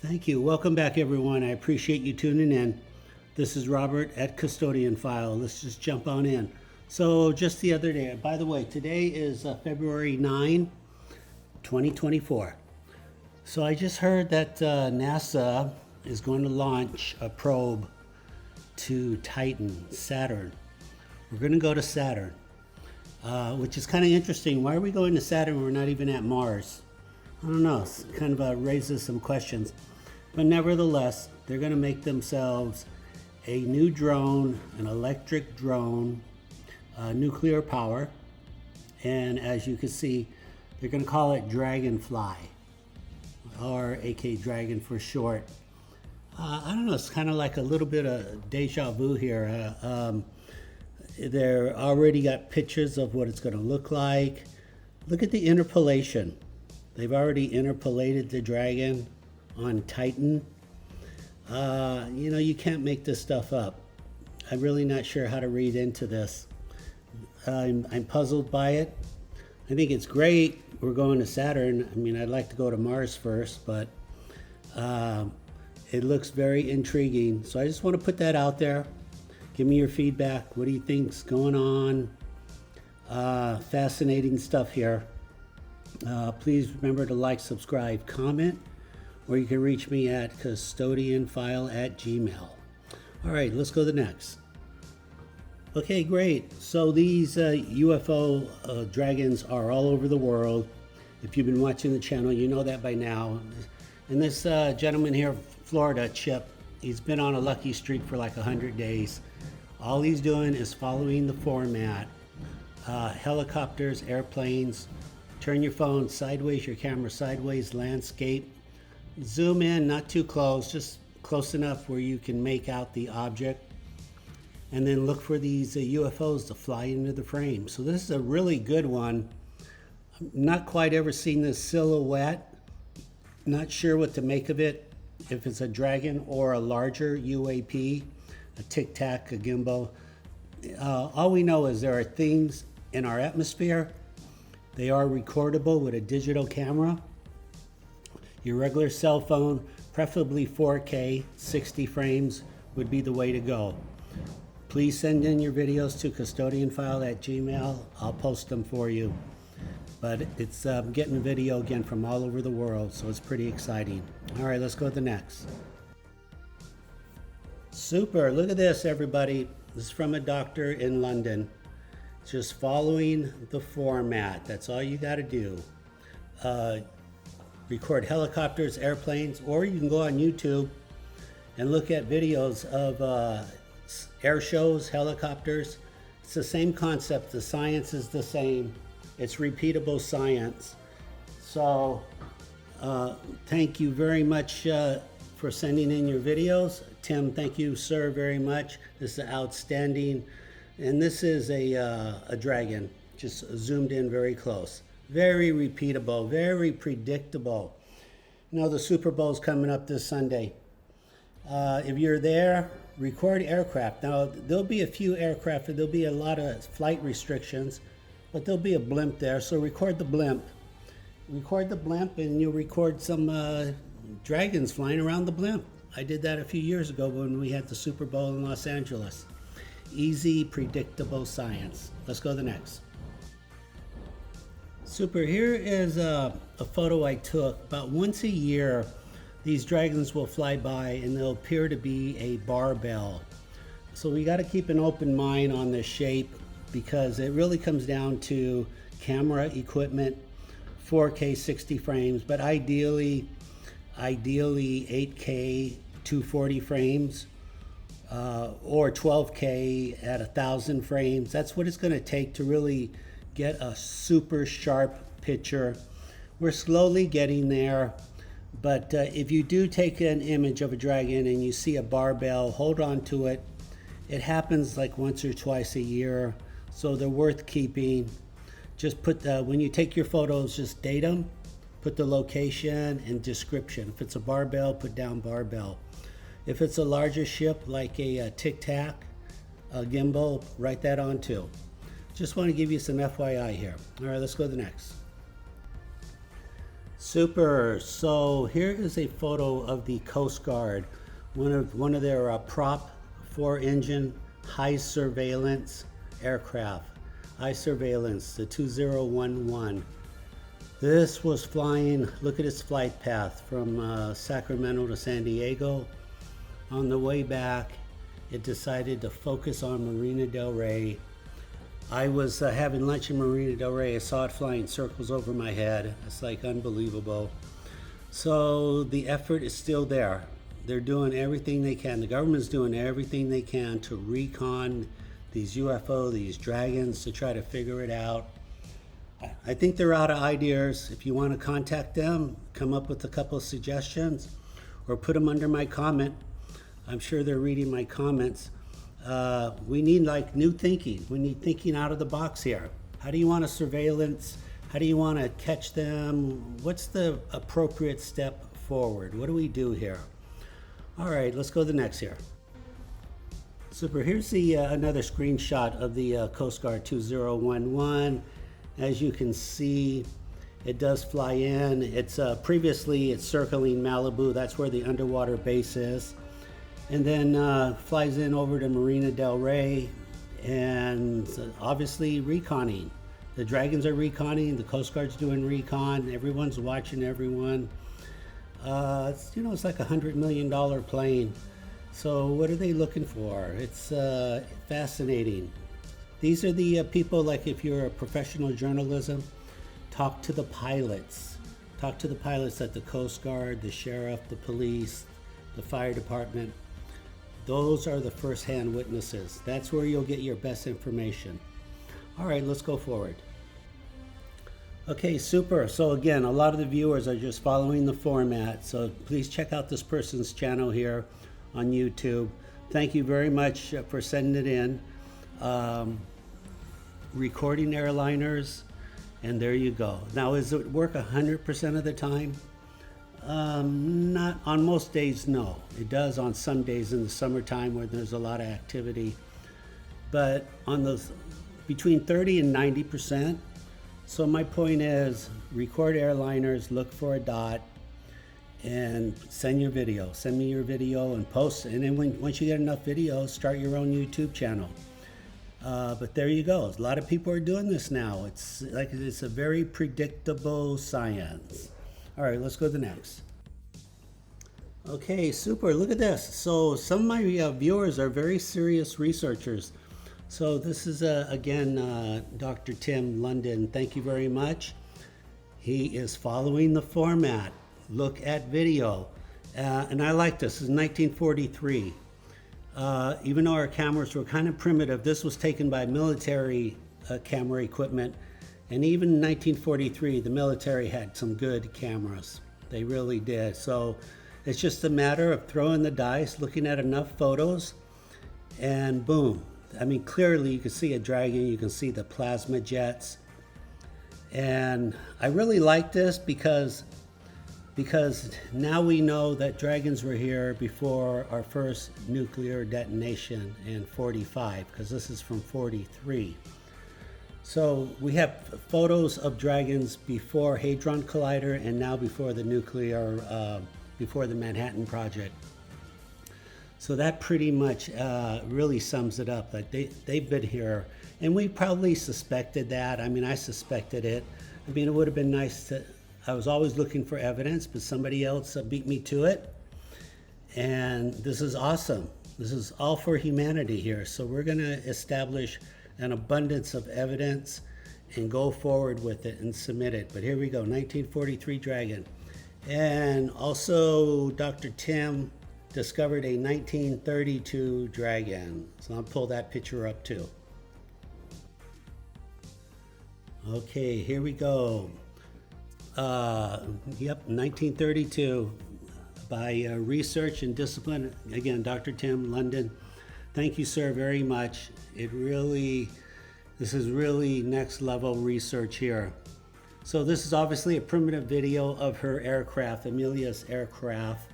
Thank you. Welcome back, everyone. I appreciate you tuning in. This is Robert at Custodian File. Let's just jump on in. So just the other day, by the way, today is February 9, 2024. So I just heard that NASA is going to launch a probe to Titan, Saturn. We're going to go to Saturn, which is kind of interesting. Why are we going to Saturn when we're not even at Mars? I don't know. It kind of raises some questions. But nevertheless, they're going to make themselves a new drone, an electric drone, nuclear power. And as you can see, they're going to call it Dragonfly, or AK Dragon for short. I don't know, it's kind of like a little bit of deja vu here. They're already got pictures of what it's going to look like. Look at the interpolation. They've already interpolated the dragon on Titan. You can't make this stuff up. I'm really not sure how to read into this. I'm puzzled by it. I think it's great. We're going to Saturn. I mean, I'd like to go to Mars first, but it looks very intriguing. So I just want to put that out there. Give me your feedback. What do you think's going on? Fascinating stuff here. Please remember to like, subscribe, comment, or you can reach me at custodianfile@gmail.com. All right, let's go to the next. Okay, great. So these UFO dragons are all over the world. If you've been watching the channel, you know that by now. And this gentleman here, Florida, Chip, he's been on a lucky streak for like 100 days. All he's doing is following the format. Helicopters, airplanes, turn your phone sideways, your camera sideways, landscape. Zoom in, not too close, just close enough where you can make out the object. And then look for these UFOs to fly into the frame. So this is a really good one. I'm not quite ever seen this silhouette. Not sure what to make of it. If it's a dragon or a larger UAP, a Tic Tac, a gimbal. All we know is there are things in our atmosphere. They are recordable with a digital camera. Your regular cell phone, preferably 4K, 60 frames would be the way to go. Please send in your videos to custodianfile@gmail.com. I'll post them for you. But it's getting video again from all over the world, so it's pretty exciting. All right, let's go to the next. Super, look at this, everybody. This is from a doctor in London. Just following the format. That's all you got to do. Record helicopters, airplanes, or you can go on YouTube and look at videos of air shows, helicopters. It's the same concept. The science is the same. It's repeatable science. So thank you very much for sending in your videos. Tim, thank you, sir, very much. This is outstanding. And this is a dragon, just zoomed in very close. Very repeatable, very predictable. You know, the Super Bowl's coming up this Sunday. If you're there, record aircraft. Now, there'll be a few aircraft, there'll be a lot of flight restrictions, but there'll be a blimp there, so record the blimp. Record the blimp and you'll record some dragons flying around the blimp. I did that a few years ago when we had the Super Bowl in Los Angeles. Easy, predictable science. Let's go to the next. Super, here is a photo I took. About once a year, these dragons will fly by and they'll appear to be a barbell. So we got to keep an open mind on the shape because it really comes down to camera equipment, 4K 60 frames, but ideally 8K 240 frames or 12K at 1,000 frames. That's what it's going to take to really get a super sharp picture. We're slowly getting there, but if you do take an image of a dragon and you see a barbell, hold on to it. It happens like once or twice a year, so they're worth keeping. Just put when you take your photos, just date them, put the location and description. If it's a barbell, put down barbell. If it's a larger ship like a Tic Tac, a gimbal, write that on too. Just want to give you some FYI here. All right, let's go to the next. Super. So here is a photo of the Coast Guard, one of their prop 4-engine high surveillance aircraft. High surveillance, the 2011. This was flying. Look at its flight path from Sacramento to San Diego. On the way back, it decided to focus on Marina Del Rey. I was having lunch in Marina Del Rey. I saw it flying circles over my head. It's like unbelievable. So the effort is still there. They're doing everything they can. The government's doing everything they can to recon these UFO, these dragons, to try to figure it out. I think they're out of ideas. If you want to contact them, come up with a couple of suggestions or put them under my comment. I'm sure they're reading my comments. We need like new thinking. We need thinking out of the box here. How do you want a surveillance? How do you want to catch them? What's the appropriate step forward? What do we do here? All right, let's go to the next here. Super, here's the another screenshot of the Coast Guard 2011. As you can see, it does fly in. It's previously it's circling Malibu. That's where the underwater base is. And then flies in over to Marina Del Rey and obviously reconning. The Dragons are reconning, the Coast Guard's doing recon, everyone's watching everyone. It's like $100 million plane. So what are they looking for? It's fascinating. These are the people, like if you're a professional journalism, talk to the pilots. Talk to the pilots at the Coast Guard, the sheriff, the police, the fire department. Those are the first-hand witnesses. That's where you'll get your best information. All right, let's go forward. Okay, super. So again, a lot of the viewers are just following the format. So please check out this person's channel here on YouTube. Thank you very much for sending it in. Recording airliners, and there you go. Now, does it work 100% of the time? Not on most days, no. It does on some days in the summertime where there's a lot of activity. But on those between 30 and 90%. So my point is, record airliners, look for a dot, and send your video. Send me your video and post. And then once you get enough videos, start your own YouTube channel. But there you go. A lot of people are doing this now. It's a very predictable science. All right, let's go to the next. Okay, super. Look at this. So some of my viewers are very serious researchers. So this is, again, Dr. Tim London. Thank you very much. He is following the format. Look at video. And I like this. This is 1943. Even though our cameras were kind of primitive, this was taken by military camera equipment. And even in 1943, the military had some good cameras. They really did. So it's just a matter of throwing the dice, looking at enough photos, and boom. I mean, clearly you can see a dragon, you can see the plasma jets. And I really like this because now we know that dragons were here before our first nuclear detonation in 45, because this is from 43. So we have photos of dragons before Hadron Collider and now before the before the Manhattan Project. So that pretty much really sums it up. Like they've been here, and we probably suspected that. I mean, I suspected it. I mean, it would have been nice to, I was always looking for evidence, but somebody else beat me to it. And this is awesome. This is all for humanity here. So we're gonna establish an abundance of evidence and go forward with it and submit it. But here we go, 1943 Dragon. And also Dr. Tim discovered a 1932 Dragon. So I'll pull that picture up too. Okay, here we go. Yep, 1932 by Research and Discipline. Again, Dr. Tim London. Thank you, sir, very much. This is really next level research here. So this is obviously a primitive video of her aircraft, Amelia's aircraft.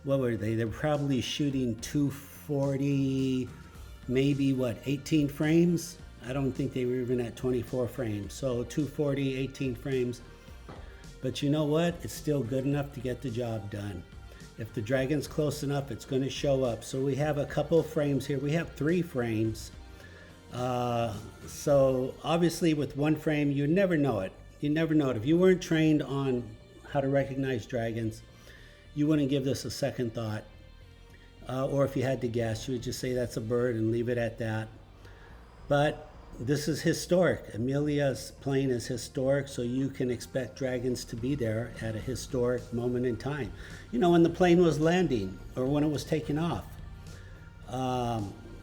What were they? They were probably shooting 240, maybe 18 frames? I don't think they were even at 24 frames. So 240, 18 frames. But you know what? It's still good enough to get the job done. If the dragon's close enough, it's going to show up. So we have a couple of frames here. We have 3 frames. So obviously with 1 frame, you never know it. You never know it. If you weren't trained on how to recognize dragons, you wouldn't give this a second thought. Or if you had to guess, you would just say that's a bird and leave it at that. But this is historic. Amelia's plane is historic, so you can expect dragons to be there at a historic moment in time. You know, when the plane was landing or when it was taking off.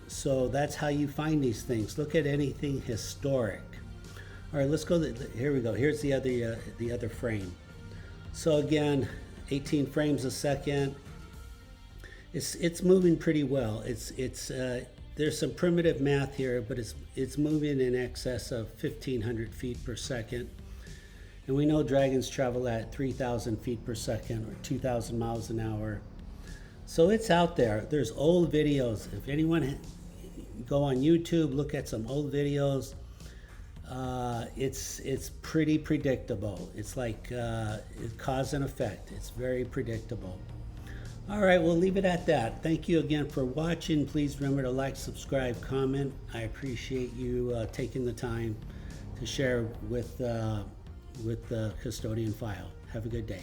So that's how you find these things. Look at anything historic. All right, let's go. Here we go. Here's the other frame. So again, 18 frames a second. It's moving pretty well. There's some primitive math here, but it's moving in excess of 1,500 feet per second. And we know dragons travel at 3,000 feet per second or 2,000 miles an hour. So it's out there. There's old videos. If anyone go on YouTube, look at some old videos. It's pretty predictable. It's like cause and effect. It's very predictable. All right, we'll leave it at that. Thank you again for watching. Please remember to like, subscribe, comment. I appreciate you taking the time to share with the Custodian File. Have a good day.